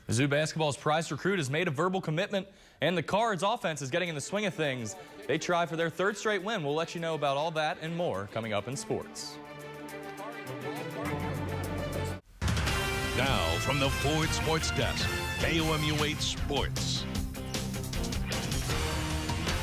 Mizzou basketball's prized recruit has made a verbal commitment, and the Cards offense is getting in the swing of things. They try for their third straight win. We'll let you know about all that and more coming up in sports. Now from the Ford Sports Desk, KOMU 8 Sports.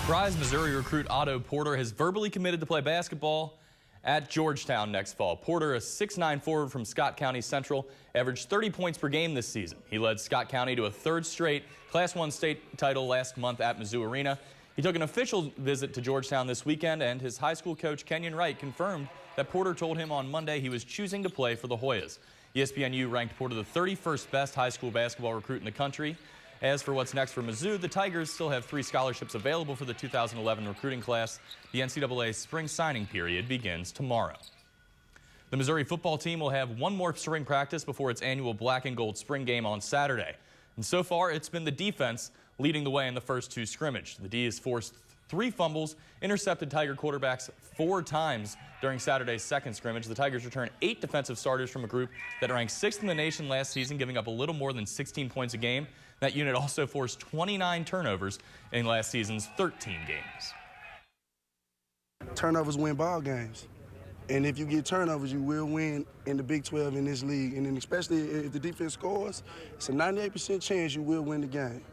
Prize Missouri recruit Otto Porter has verbally committed to play basketball at Georgetown next fall. Porter, a 6'9" forward from Scott County Central, averaged 30 points per game this season. He led Scott County to a third straight Class I state title last month at Mizzou Arena. He took an official visit to Georgetown this weekend, and his high school coach Kenyon Wright confirmed that Porter told him on Monday he was choosing to play for the Hoyas. ESPNU ranked Porter the 31st best high school basketball recruit in the country. As for what's next for Mizzou, the Tigers still have 3 scholarships available for the 2011 recruiting class. The NCAA spring signing period begins tomorrow. The Missouri football team will have one more spring practice before its annual black and gold spring game on Saturday. And so far, it's been the defense leading the way in the first 2 scrimmages. The D has forced 3 fumbles, intercepted Tiger quarterbacks 4 times during Saturday's second scrimmage. The Tigers return 8 defensive starters from a group that ranked 6th in the nation last season, giving up a little more than 16 points a game. That unit also forced 29 turnovers in last season's 13 games. Turnovers win ball games. And if you get turnovers, you will win in the Big 12 in this league. And then especially if the defense scores, it's a 98% chance you will win the game.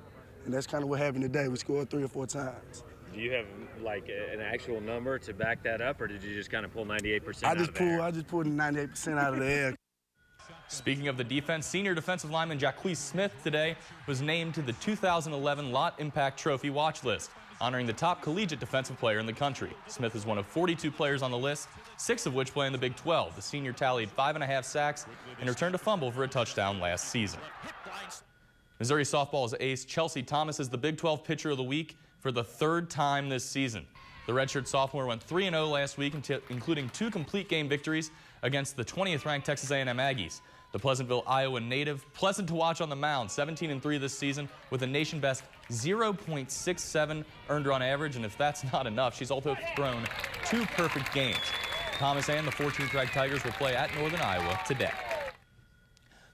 And that's kind of what happened today. We scored 3 or 4 times. Do you have like an actual number to back that up, or did you just kind of pull 98% out of the air? I just pulled 98% out of the air. Speaking of the defense, senior defensive lineman Jacquez Smith today was named to the 2011 Lott Impact Trophy watch list, honoring the top collegiate defensive player in the country. Smith is one of 42 players on the list, 6 of which play in the Big 12. The senior tallied 5.5 sacks and returned a fumble for a touchdown last season. Missouri softball's ace Chelsea Thomas is the Big 12 Pitcher of the Week for the 3rd time this season. The redshirt sophomore went 3-0 last week, including 2 complete game victories against the 20th-ranked Texas A&M Aggies. The Pleasantville, Iowa native, pleasant to watch on the mound, 17-3 this season with a nation-best 0.67 earned run average, and if that's not enough, she's also thrown 2 perfect games. Thomas and the 14th-ranked Tigers will play at Northern Iowa today.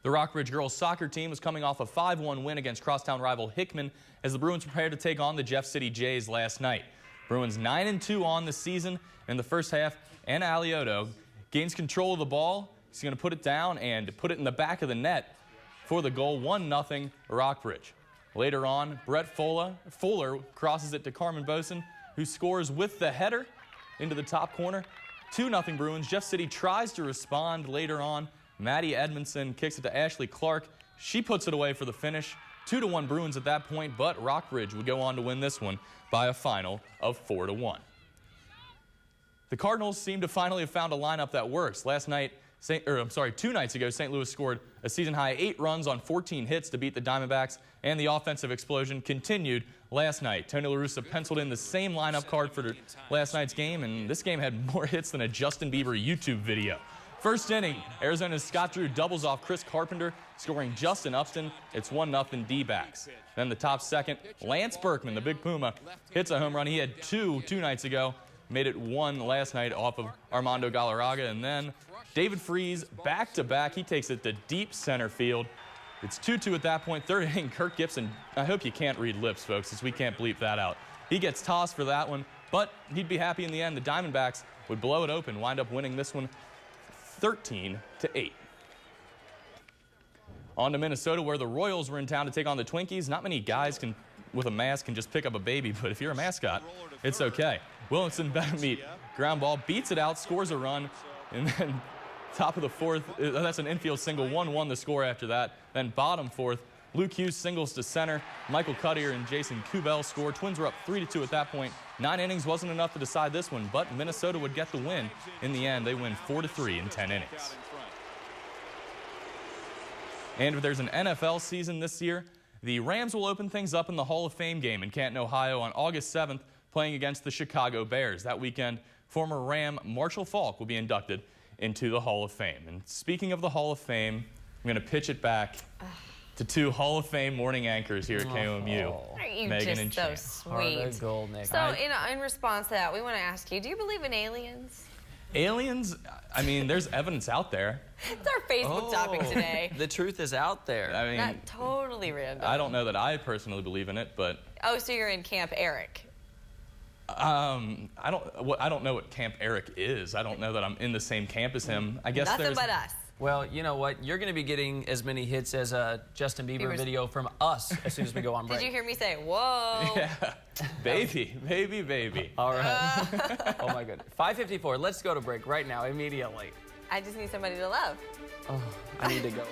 The Rockbridge girls soccer team was coming off a 5-1 win against crosstown rival Hickman as the Bruins prepared to take on the Jeff City Jays last night. Bruins 9-2 on the season in the first half, and Alioto gains control of the ball. He's going to put it down and put it in the back of the net for the goal, 1-0 Rockbridge. Later on, Brett Fuller crosses it to Carmen Boson, who scores with the header into the top corner. 2-0 Bruins. Jeff City tries to respond later on. Maddie Edmondson kicks it to Ashley Clark. She puts it away for the finish. 2-1 Bruins at that point, but Rockbridge would go on to win this one by a final of 4-1. The Cardinals seem to finally have found a lineup that works. 2 nights ago, St. Louis scored a season-high 8 runs on 14 hits to beat the Diamondbacks, and the offensive explosion continued last night. Tony La Russa penciled in the same lineup card for last night's game, and this game had more hits than a Justin Bieber YouTube video. First inning, Arizona's Scott Drew doubles off Chris Carpenter, scoring Justin Upton. It's 1-0 D-backs. Then the top second, Lance Berkman, the big Puma, hits a home run. He had 2 nights ago, made it 1 last night off of Armando Galarraga. And then David Freese back-to-back. He takes it to deep center field. It's 2-2 at that point. Third inning, Kirk Gibson. I hope you can't read lips, folks, since we can't bleep that out. He gets tossed for that one, but he'd be happy in the end. The Diamondbacks would blow it open, wind up winning this one 13-8. On to Minnesota, where the Royals were in town to take on the Twinkies. Not many guys with a mask can just pick up a baby, but if you're a mascot, it's okay. Willinson Benameat, ground ball, beats it out, scores a run, and then top of the 4th, that's an infield single, 1-1 the score after that. Then bottom 4th, Luke Hughes singles to center. Michael Cuttier and Jason Kubel score. Twins were up 3-2 at that point. 9 innings wasn't enough to decide this one, but Minnesota would get the win. In the end, they win 4-3 in 10 innings. And if there's an NFL season this year, the Rams will open things up in the Hall of Fame game in Canton, Ohio on August 7th, playing against the Chicago Bears. That weekend, former Ram Marshall Faulk will be inducted into the Hall of Fame. And speaking of the Hall of Fame, I'm going to pitch it back to 2 Hall of Fame morning anchors here at KOMU, Megan and just so Champ. sweet. So in response to that, we want to ask you, do you believe in aliens? Aliens, I mean, there's evidence out there. It's our Facebook topic today. The truth is out there. I mean, Not totally random. I don't know that I personally believe in it, but Oh, so you're in Camp Eric. I don't know what Camp Eric is. I don't know that I'm in the same camp as him. I guess Nothing there's but us. Well, you know what? You're going to be getting as many hits as a Justin Bieber Bieber's- video from us as soon as we go on break. Did you hear me say, whoa? Yeah. Baby, baby, baby. All right. Oh, my goodness. 5:54. Let's go to break right now, immediately. I just need somebody to love. Oh, I need to go.